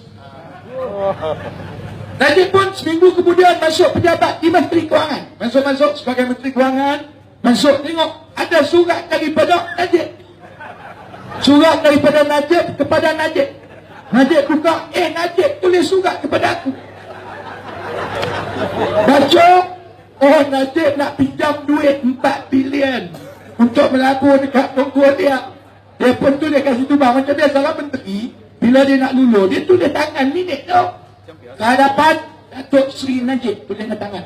Speaker 1: Najib pun seminggu kemudian masuk pejabat di Menteri Kewangan. Masuk sebagai Menteri Kewangan. Masuk tengok ada surat daripada Najib. Surat daripada Najib kepada Najib. Najib buka, Najib tulis surat kepada aku. Baca, Najib nak pinjam duit 4 bilion untuk melabur dekat Mongolia. Dia pun tulis kat situ bang, macam biasalah menteri, bila dia nak lulur, dia tulis tangan minit tau. Kehadapan Datuk Seri Najib tulis tangan.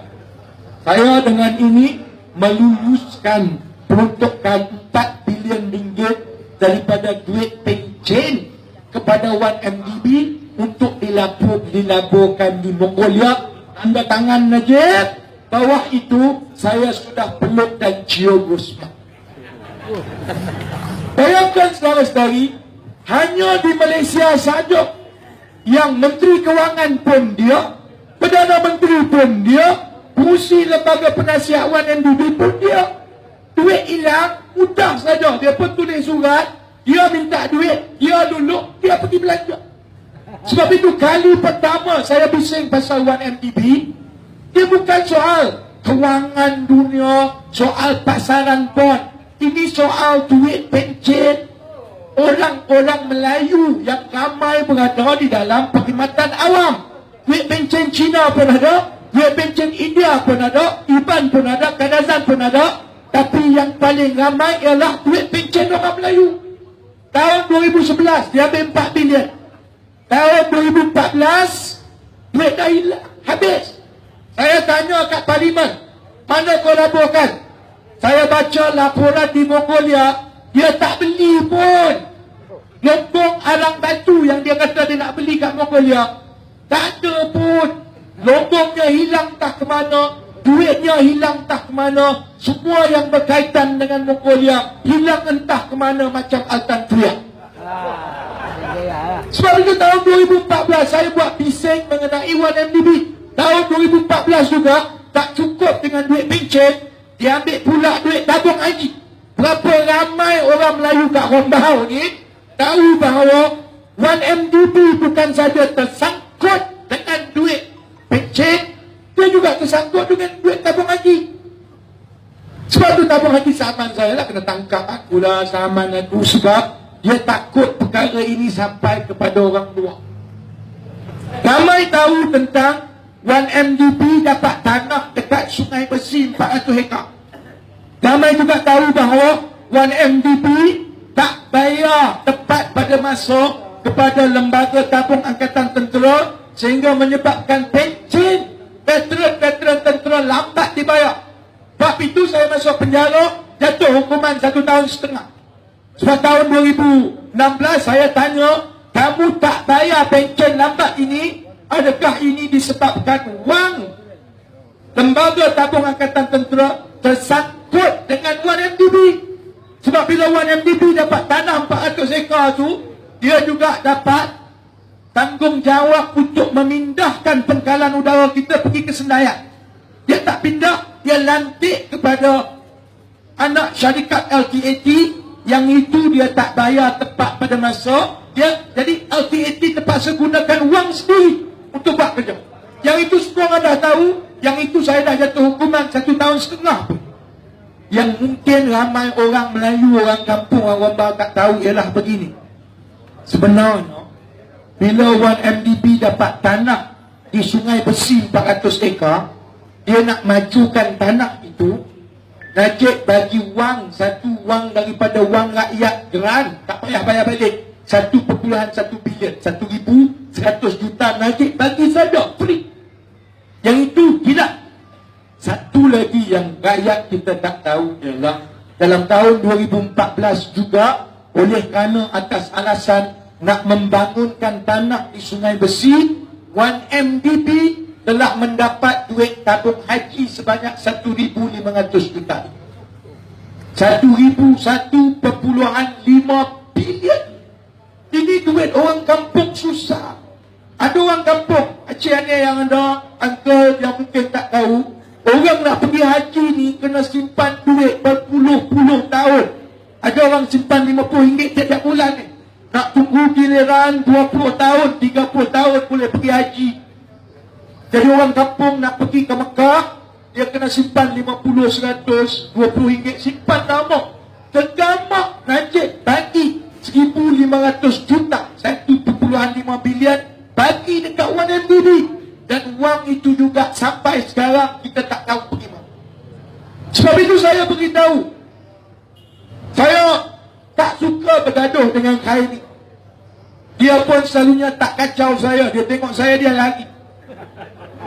Speaker 1: Saya dengan ini meluluskan peruntukan 4 bilion ringgit daripada duit pencen kepada 1MDB untuk dilaburkan di Mongolia. Tanda tangan Najib. Bawah itu saya sudah peluk dan cium Rosmah. Bayangkan saudara-saudari, hanya di Malaysia saja yang Menteri Kewangan pun dia, Perdana Menteri pun dia, pengurusi lembaga penasihat 1MDB pun dia. Duit hilang, mudah saja. Dia pun tulis surat, dia minta duit, dia duduk, dia pergi belanja. Sebab itu kali pertama saya bising pasal 1MDB, dia bukan soal kewangan dunia, soal pasaran bond. Ini soal duit pencen orang-orang Melayu yang ramai berada di dalam perkhidmatan awam. Duit pencen Cina pun ada, duit pencen India pun ada, Iban pun ada, Kadazan pun ada. Tapi yang paling ramai ialah duit pencen orang Melayu. Tahun 2011 dia ambil 4 bilion. Tahun 2014 duit dah hilang, habis. Saya tanya kat Parlimen, mana kau laburkan? Saya baca laporan di Mongolia, dia tak beli pun. Lombong arang batu yang dia kata dia nak beli kat Mongolia, tak ada pun. Lombongnya hilang tak ke mana, duitnya hilang tak ke mana. Semua yang berkaitan dengan Mongolia hilang entah ke mana macam Altan Teriak. Sebab itu tahun 2014 saya buat bising mengenai 1MDB. Tahun 2014 juga tak cukup dengan duit pencen, dia ambil pula duit tabung haji. Berapa ramai orang Melayu kat Rombau ni tahu bahawa 1MDB bukan saja tersangkut dengan duit pencen, dia juga tersangkut dengan duit tabung haji. Sebab tu tabung haji sahaman saya lah kena tangkap aku lah, sahaman aku, sebab dia takut perkara ini sampai kepada orang luar. Ramai tahu tentang 1MDB dapat tanah dekat Sungai Besi 400 hektar. Ramai juga tahu bahawa 1MDB tak bayar tepat pada masa kepada lembaga tabung angkatan tentera, sehingga menyebabkan pencen veteran tentera lambat dibayar. Sebab itu saya masuk penjara, jatuh hukuman 1 tahun setengah. Sebab tahun 2016 saya tanya, kamu tak bayar pencen lambat ini, adakah ini disebabkan wang lembaga tabung angkatan tentera tersangkut dengan 1MDB? Sebab bila 1MDB dapat tanah 400 ekar tu, dia juga dapat tanggungjawab untuk memindahkan pengkalan udara kita pergi ke Senayan. Dia tak pindah, dia lantik kepada anak syarikat LTAT, yang itu dia tak bayar tepat pada masa. Jadi LTAT terpaksa gunakan wang sendiri untuk buat kerja. Yang itu semua orang dah tahu. Yang itu saya dah jatuh hukuman 1 tahun setengah pun. Yang mungkin ramai orang Melayu, orang kampung, orang Rombau tak tahu ialah begini. Sebenarnya bila 1MDB dapat tanah di Sungai Besi 400 ekar, dia nak majukan tanah itu, Najib bagi wang, satu wang daripada wang rakyat geran, tak payah bayar balik, 1.1 bilion, 1.100 juta Najib bagi saja, free. Yang itu tidak. Satu lagi yang rakyat kita tak tahu ialah dalam tahun 2014 juga, oleh kerana atas alasan nak membangunkan tanah di Sungai Besi, 1MDB telah mendapat duit tabung haji sebanyak 1.500 juta. 1.5 bilion. Ini 2 duit orang kampung susah. Ada orang kampung, Aceh ni yang ada, uncle yang mungkin tak tahu, orang nak pergi haji ni kena simpan duit berpuluh-puluh tahun. Ada orang simpan RM50 tiap-tiap bulan ni. Nak tunggu giliran 20 tahun, 30 tahun boleh pergi haji. Jadi orang kampung nak pergi ke Mekah, dia kena simpan 50, 100, RM20, simpan lama. Tergamak Najib bagi 1,500 juta, 1.5 bilion bagi dekat 1MDB. Dan wang itu juga sampai sekarang kita tak tahu pergi mana. Sebab itu saya beritahu, saya tak suka bergaduh dengan Khairi. Dia pun selalunya tak kacau saya. Dia tengok saya, dia lari.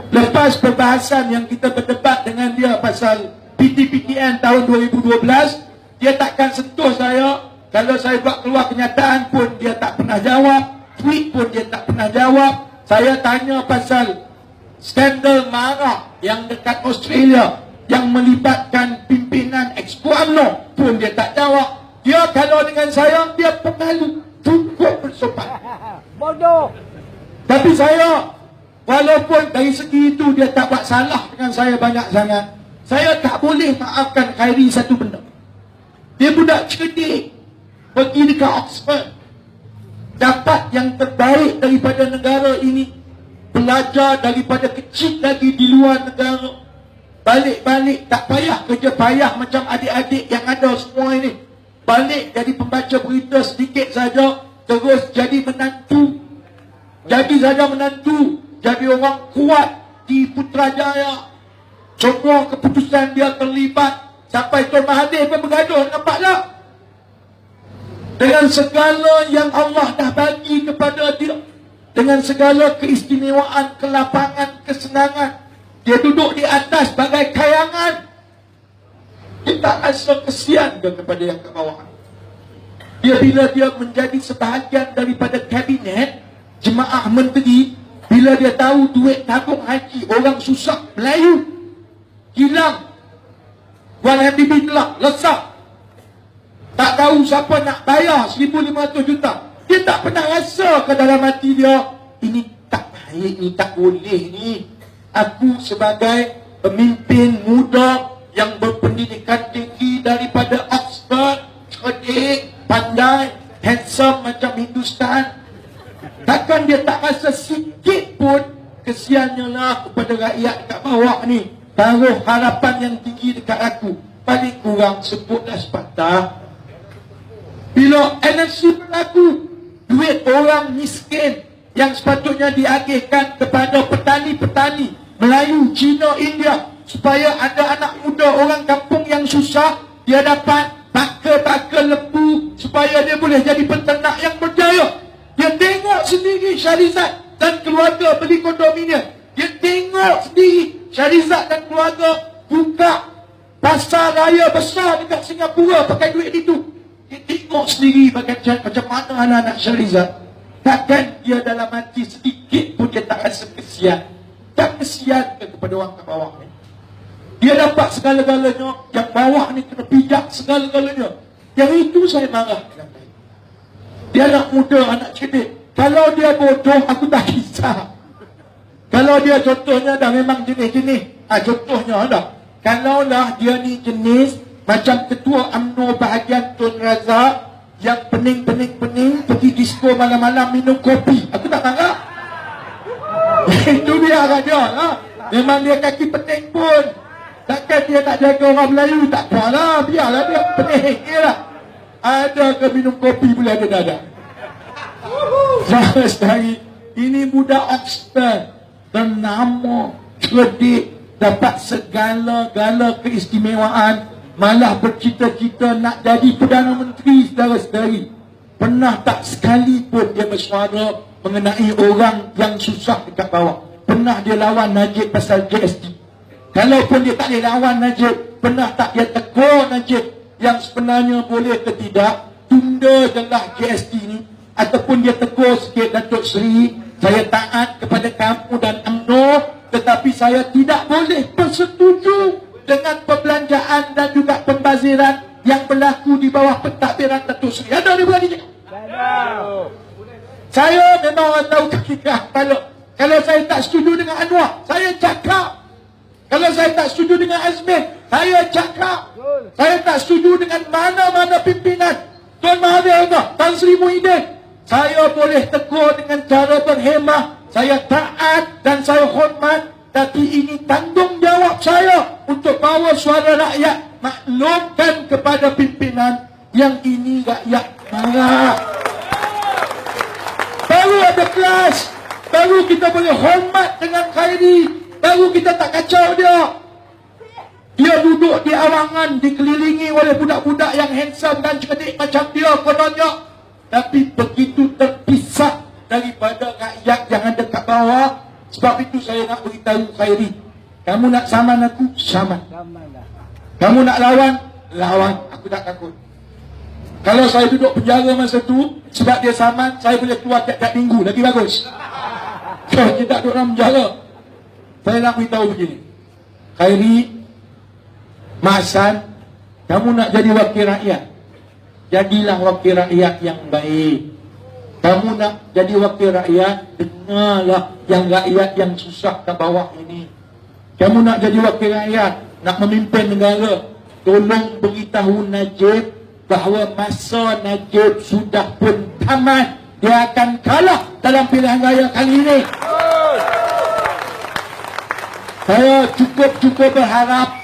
Speaker 1: Lepas perbahasan yang kita berdebat dengan dia pasal PTPTN tahun 2012, dia takkan sentuh saya. Kalau saya buat keluar kenyataan pun dia tak pernah jawab. Tweet pun dia tak pernah jawab. Saya tanya pasal skandal marah yang dekat Australia yang melibatkan pimpinan Expo UMNO pun dia tak jawab. Dia kalau dengan saya, dia pemalu, cukup bersopan.
Speaker 2: Bodoh.
Speaker 1: Tapi saya, walaupun dari segi itu dia tak buat salah dengan saya banyak sangat, saya tak boleh maafkan Khairi satu benda. Dia budak cerdik, pergi dekat Oxford, dapat yang terbaik daripada negara ini, belajar daripada kecil lagi di luar negara, balik-balik tak payah kerja payah macam adik-adik yang ada semua ini. Balik jadi pembaca berita sedikit saja, terus jadi menantu. Jadi saja menantu, jadi orang kuat di Putrajaya. Semua keputusan dia terlibat. Sampai Tuan Mahathir pun bergaduh, nampak tak? Dengan segala yang Allah dah bagi kepada dia, dengan segala keistimewaan, kelapangan, kesenangan, dia duduk di atas bagai kayangan. Kita rasa kesian dia kepada yang ke bawah. Dia bila dia menjadi sebahagian daripada kabinet jemaah menteri, bila dia tahu duit tabung haji orang susah Melayu hilang, 1MDB telah lesak, tak tahu siapa nak bayar 1,500 juta. Dia tak pernah rasa ke dalam hati dia, ini tak baik, ini tak boleh ni. Aku sebagai pemimpin muda yang berpendidikan tinggi daripada Oxford, cerdik, pandai, handsome macam Hindustan, takkan dia tak rasa sikit pun kesiannya lah kepada rakyat kat bawah ni. Taruh harapan yang tinggi dekat aku, paling kurang sebutlah sepatah. Bila NFC berlaku, duit orang miskin yang sepatutnya diagihkan kepada petani-petani Melayu, Cina, India, supaya ada anak muda orang kampung yang susah, dia dapat baka-baka lembu supaya dia boleh jadi peternak yang berjaya. Dia tengok sendiri Syahrizad dan keluarga beli kondominium. Dia tengok sendiri Syahrizad dan keluarga buka pasar raya besar dekat Singapura pakai duit itu. Dia tengok sendiri macam mana anak-anak Syahrizad. Takkan dia dalam hati sedikit pun dia tak rasa kesian. Tak kesian kepada orang kat bawah ni. Dia dapat segala-galanya, yang bawah ni kena pijak segala-galanya. Yang itu saya marah. Dia anak muda, anak cerdik. Kalau dia bodoh, aku tak kisah. Kalau dia contohnya dah memang jenis-jenis, contohnya dah, kalaulah dia ni jenis macam ketua UMNO bahagian Tun Razak yang pening-pening-pening pergi disco malam-malam minum kopi, aku tak marah. Itu dia kan dia lah. Memang dia kaki pening pun, takkan dia tak jaga orang Melayu, tak apalah, biarlah dia pening je lah. Ada ke minum kopi boleh ada dada. Saya sekali ini budak Oxford, ternama, cerdik, dapat segala-gala keistimewaan, malah bercita-cita nak jadi Perdana Menteri, saudara-saudari. Pernah tak sekali pun dia bersuara mengenai orang yang susah dekat bawah. Pernah dia lawan Najib pasal GST. Kalaupun dia tak boleh lawan Najib, pernah tak dia tegur Najib yang sebenarnya boleh ke tidak, tunda jelah GST ni. Ataupun dia tegur sikit, Datuk Seri, saya taat kepada kamu dan UMNO, tetapi saya tidak boleh bersetuju dengan perbelanjaan dan juga pembaziran yang berlaku di bawah pentadbiran Datuk Seri. Ada dia berani cakap? Saya memang orang tahu hakikat kepala. Kalau saya tak setuju dengan Anwar, saya cakap. Kalau saya tak setuju dengan Azmin, saya cakap. Saya tak setuju dengan mana-mana pimpinan. Tuan Mahathir Tan Sri Muhyiddin, saya boleh tegur dengan cara berhemah. Saya taat dan saya hormat. Tapi ini tanggungjawab saya untuk bawa suara rakyat, maklumkan kepada pimpinan yang ini rakyat marah. Baru ada kelas, baru kita boleh hormat dengan Khairi, baru kita tak kacau dia. Dia duduk di awangan, dikelilingi oleh budak-budak yang handsome dan cerdik macam dia kononnya, tapi begitu terpisah daripada rakyat yang ada kat bawah. Sebab itu saya nak beritahu Khairi, kamu nak saman aku, saman. Kamu nak lawan, lawan. Aku tak takut. Kalau saya duduk penjara masa tu sebab dia saman, saya boleh keluar tiap-tiap minggu, lagi bagus. Kalau kita duduk dalam penjara, saya nak beritahu begini, Khairi, Mak Hassan, kamu nak jadi wakil rakyat, jadilah wakil rakyat yang baik. Kamu nak jadi wakil rakyat, dengarlah yang rakyat yang susah ke bawah ini. Kamu nak jadi wakil rakyat, nak memimpin negara, tolong beritahu Najib bahawa masa Najib sudah pun tamat. Dia akan kalah dalam pilihan raya kali ini. Saya cukup berharap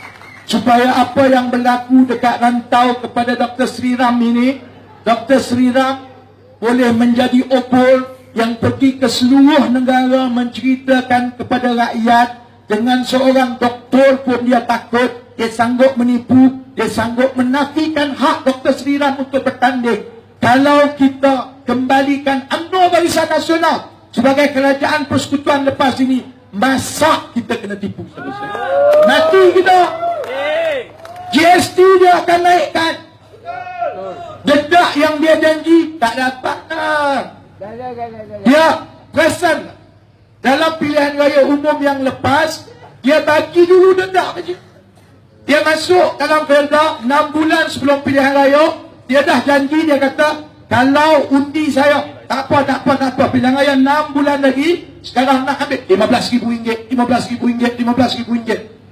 Speaker 1: supaya apa yang berlaku dekat rantau kepada Dr. Sri Ram ini, Dr. Sri Ram boleh menjadi opol yang pergi ke seluruh negara menceritakan kepada rakyat. Dengan seorang doktor pun dia takut, dia sanggup menipu, dia sanggup menafikan hak Dr. Sri Ram untuk bertanding. Kalau kita kembalikan UMNO Barisan Nasional sebagai kerajaan persekutuan lepas ini, masa kita kena tipu selesai. Mati kita. GST dia akan naikkan. Dedak yang dia janji tak dapat. Dia present dalam pilihan raya umum yang lepas, dia bagi dulu dedak saja. Dia masuk dalam Felda 6 bulan sebelum pilihan raya, dia dah janji, dia kata kalau undi saya tak apa, pilihan raya 6 bulan lagi, sekarang nak ambil RM15,000, RM15,000.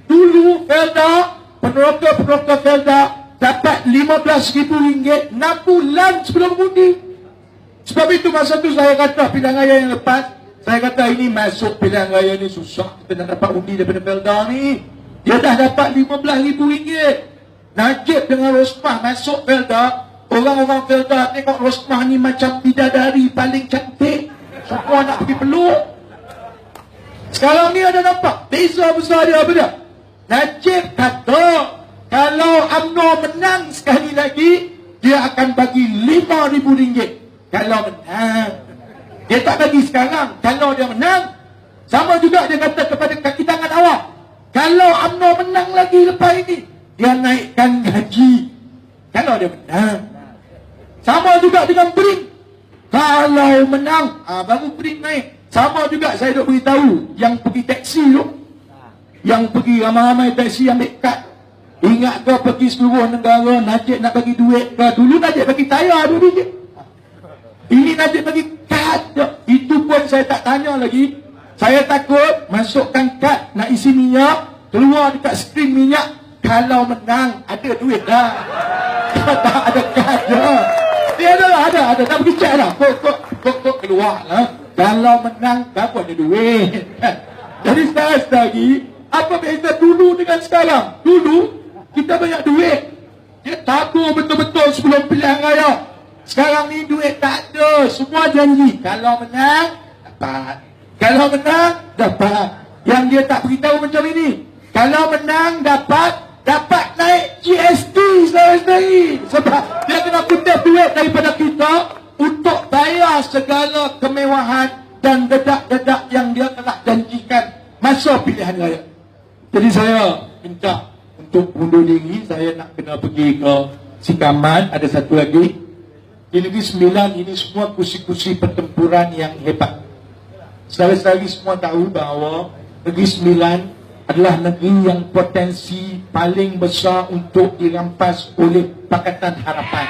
Speaker 1: Dulu Felda, peneroka Felda dapat RM15,000 6 bulan sebelum undi. Sebab itu masa tu saya kata pilihan raya yang lepas, saya kata ini masuk pilihan raya ni susah, kita nak dapat undi daripada Felda ni. Dia dah dapat RM15,000. Najib dengan Rosmah masuk Felda, orang-orang Felda tengok Rosmah ni macam bidadari paling cantik, semua nak pergi peluk. Sekarang ni ada nampak beza besar dia apa dia? Najib kata kalau UMNO menang sekali lagi, dia akan bagi RM5,000 kalau menang. Dia tak bagi sekarang. Kalau dia menang, sama juga dia kata kepada kaki tangan awak, kalau UMNO menang lagi lepas ini, dia naikkan gaji. Kalau dia menang. Sama juga dengan BRIN. Kalau menang, baru BRIN naik. Sama juga saya dah beritahu yang pergi teksi tu, yang pergi ramai-ramai teksi ambil kad. Ingat kau pergi seluruh negara, Najib nak bagi duit ke? Dulu Najib bagi tayar RM2. Ini Najib bagi kad. Itu pun saya tak tanya lagi. Saya takut masukkan kad nak isi minyak, keluar dekat skrin minyak, kalau menang ada duit dah. Tak ada kad dah. Dia ada, nak pergi cek dah. Kok keluar lah. Kalau menang, berapa ada duit. Jadi sekarang lagi, apa beza dulu dengan sekarang? Dulu, kita banyak duit. Dia tabur betul-betul sebelum pilihan raya. Sekarang ni duit tak ada. Semua janji. Kalau menang, dapat. Kalau menang, dapat. Yang dia tak beritahu macam ini. Kalau menang, dapat naik GST sendiri. Sebab dia kena kutip duit daripada kita untuk bayar segala kemewahan dan dedak-dedak yang dia telah janjikan masa pilihan raya. Jadi saya minta untuk undur diri. Saya nak kena pergi ke Sikaman. Ada satu lagi. Di Negeri Sembilan ini semua kursi-kursi pertempuran yang hebat. Sekali-sekali semua tahu bahawa Negeri Sembilan adalah negeri yang potensi paling besar untuk dirampas oleh Pakatan Harapan.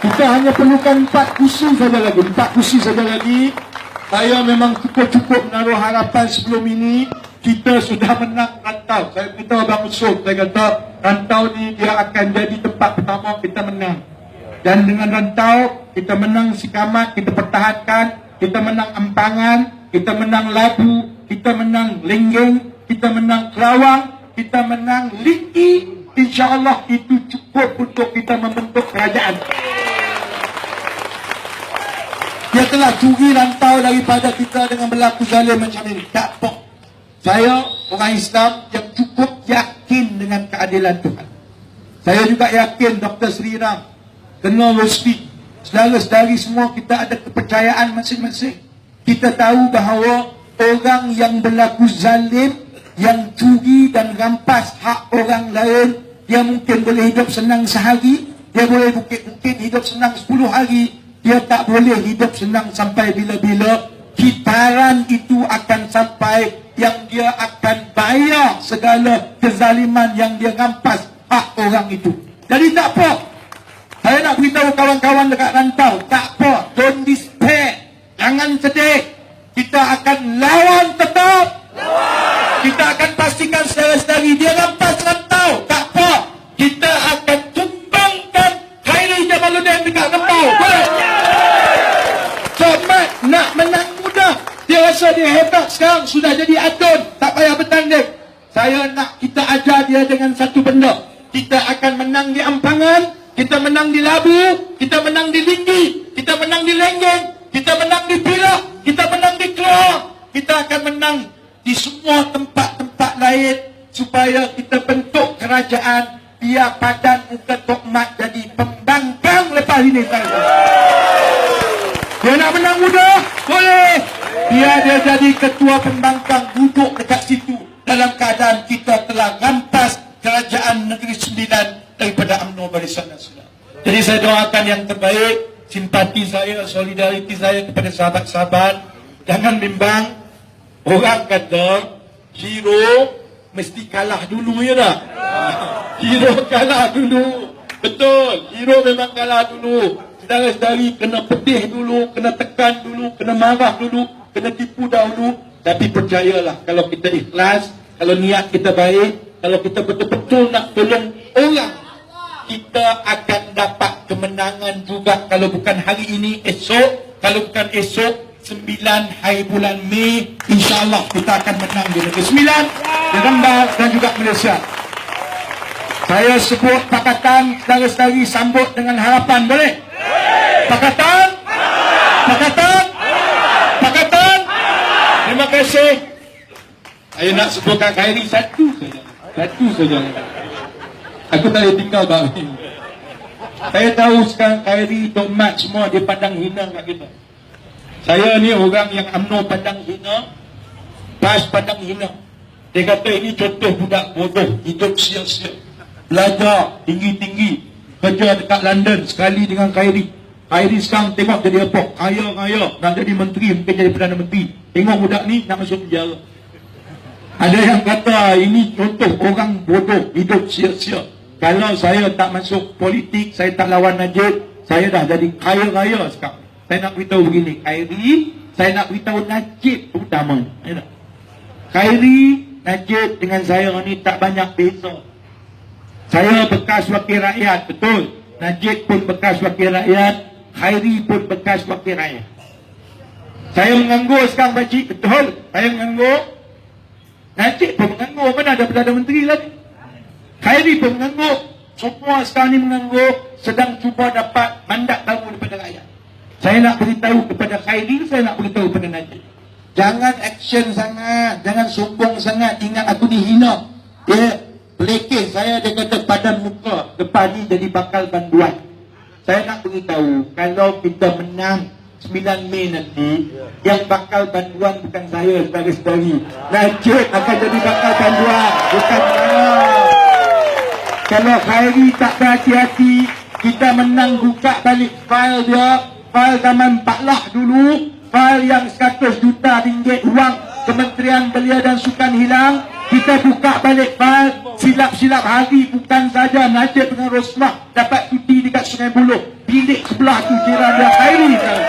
Speaker 1: Kita hanya perlukan 4 kursi saja lagi. 4 kursi saja lagi. Saya memang cukup menaruh harapan sebelum ini. Kita sudah menang rantau. Saya beritahu Abang Usul, saya kata rantau ni dia akan jadi tempat pertama kita menang. Dan dengan rantau, kita menang Sikamat, kita pertahankan. Kita menang Ampangan, kita menang Labu, kita menang Lenggeng, kita menang Kerawang, kita menang Liki. InsyaAllah itu cukup untuk kita membentuk kerajaan. Dia telah curi rantau daripada kita dengan berlaku zalim macam ini. Tak apa. Saya orang Islam yang cukup yakin dengan keadilan Tuhan. Saya juga yakin Dr. Sri Ram, Kena Rosli, saudara-saudari semua kita ada kepercayaan masing-masing. Kita tahu bahawa orang yang berlaku zalim, yang curi dan rampas hak orang lain, dia mungkin boleh hidup senang sehari, dia boleh mungkin hidup senang 10 hari, dia tak boleh hidup senang sampai bila-bila. Kitaran itu akan sampai yang dia akan bayar segala kezaliman yang dia rampas hak orang itu. Jadi tak apa. Saya nak beritahu kawan-kawan dekat rantau, tak apa, don't despair. Jangan sedih. Kita akan lawan tetap. Kita akan pastikan saudara-saudari dia rampas rantau. Tak apa. Kita akan tumbangkan Khairi Jamaluddin dekat rantau. Boleh? Comat nak menang mudah. Dia rasa dia hebat sekarang, sudah jadi adun, tak payah bertanding. Saya nak kita ajar dia dengan satu benda. Kita akan menang di Ampangan, kita menang di Labu, kita menang di Linggi, kita menang di Lenggeng, kita menang di Perak, kita menang di Kelang. Kita akan menang di semua tempat-tempat lain supaya kita bentuk kerajaan. Biar Padan Muka Tok Mat jadi pembangkang lepas ini. Dia nak menang mudah? Boleh. Biar dia jadi ketua pembangkang, duduk dekat situ dalam keadaan kita telah rampas kerajaan Negeri Sembilan daripada UMNO Barisan Nasional. Jadi saya doakan yang terbaik, simpati saya, solidariti saya kepada sahabat-sahabat. Jangan bimbang. Orang kata hero mesti kalah dulu, ya tak? Hero kalah dulu. Betul, hero memang kalah dulu. Saudara-saudari kena pedih dulu, kena tekan dulu, kena marah dulu, kena tipu dahulu. Tapi percayalah, kalau kita ikhlas, kalau niat kita baik, kalau kita betul-betul nak tolong orang, kita akan dapat kemenangan juga. Kalau bukan hari ini, esok. Kalau bukan esok, 9 hari bulan Mei, insyaAllah kita akan menang di Negeri Sembilan, di Rembang dan juga Malaysia. Saya sebut pakatan, saudara-saudari sambut dengan harapan, boleh? Pakatan? Pakatan? Pakatan? Terima kasih. Saya nak sebutkan Khairi satu saja. Satu saja. Aku tak boleh tinggal bang. Saya tahu sekarang Khairi, Tok Mat semua dia pandang hina kat kita. Saya ni orang yang UMNO pandang hina, PAS pandang hina. Dia kata ini contoh budak bodoh, hidup sia-sia. Belajar tinggi-tinggi, kerja dekat London sekali dengan Khairi. Khairi sekarang tengok jadi apa? Kaya-kaya, nak jadi menteri, mungkin jadi Perdana Menteri. Tengok budak ni nak masuk penjara. Ada yang kata ini contoh orang bodoh, hidup sia-sia. Kalau saya tak masuk politik, saya tak lawan Najib, saya dah jadi kaya-kaya sekarang. Saya nak beritahu begini, Khairi, saya nak beritahu Najib terutama. Khairi, Najib dengan saya ni tak banyak beza. Saya bekas wakil rakyat, betul. Najib pun bekas wakil rakyat, Khairi pun bekas wakil rakyat. Saya menganggur sekarang pakcik, betul. Saya menganggur. Najib pun menganggur, mana ada Perdana Menteri lagi. Khairi pun menganggur. Semua sekarang ni menganggur, sedang cuba dapat mandat baru daripada rakyat. Saya nak beritahu kepada Khairi, saya nak beritahu kepada Najib. Jangan action sangat, jangan sombong sangat. Ingat aku dihina. Dia pelekeh saya, dia kata Padan Muka depan ni jadi bakal banduan. Saya nak beritahu, kalau kita menang 9 Mei nanti, yang bakal banduan bukan saya, saudara-saudari. Najib akan jadi bakal banduan, bukan saya. Kalau Khairi tak berhati-hati, kita menang buka balik file dia. File zaman Pak Lah dulu, file yang 100 juta ringgit wang Kementerian Belia dan Sukan hilang,
Speaker 2: kita buka balik file silap-silap hari, bukan saja Najib dengan Rosmah dapat cuti dekat Sungai Buloh, bilik sebelah tu jiran dia Khairi sekarang.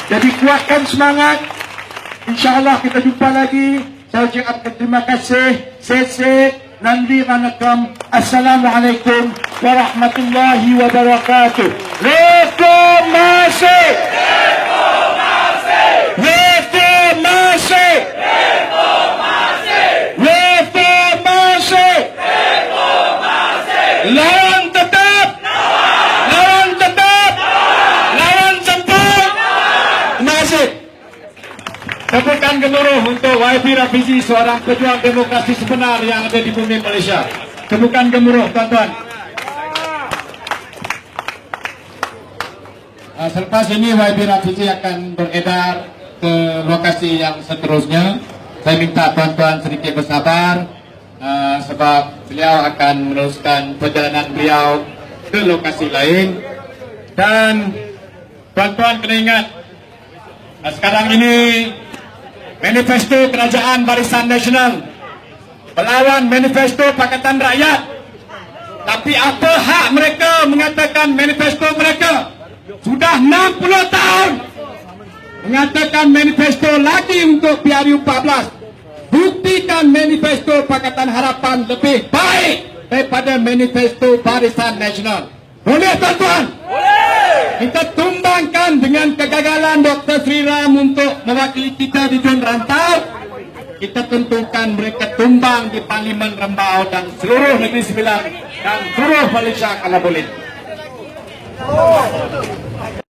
Speaker 2: Jadi kuatkan semangat, insyaAllah kita jumpa lagi. Saya ucapkan terima kasih. Sesek Nandi Manakam. Assalamualaikum warahmatullahi wabarakatuh. Reformasi! Reformasi! Reformasi! Lawan tetap! Lawan tetap! Lawan sempur! Terima kasih. Tepukan gemuruh untuk YB Rafizi, seorang pejuang demokrasi sebenar yang ada di bumi Malaysia. Tepukan gemuruh, tuan-tuan. Selepas ini YB Rafizi akan beredar ke lokasi yang seterusnya. Saya minta tuan-tuan sedikit bersabar sebab beliau akan meneruskan perjalanan beliau ke lokasi lain. Dan tuan-tuan kena ingat, sekarang ini manifesto Kerajaan Barisan Nasional melawan manifesto Pakatan Rakyat. Tapi apa hak mereka mengatakan manifesto mereka? Sudah 60 tahun mengatakan manifesto lagi untuk PRU 14. Buktikan manifesto Pakatan Harapan lebih baik daripada manifesto Barisan Nasional. Boleh tuan-tuan? Boleh. Kita tumbangkan dengan kegagalan Dr. Sri Ram untuk mewakili kita di Johor Rantau. Kita tentukan mereka tumbang di Parlimen Rembau dan seluruh Negeri Sembilan dan seluruh Malaysia kalau boleh.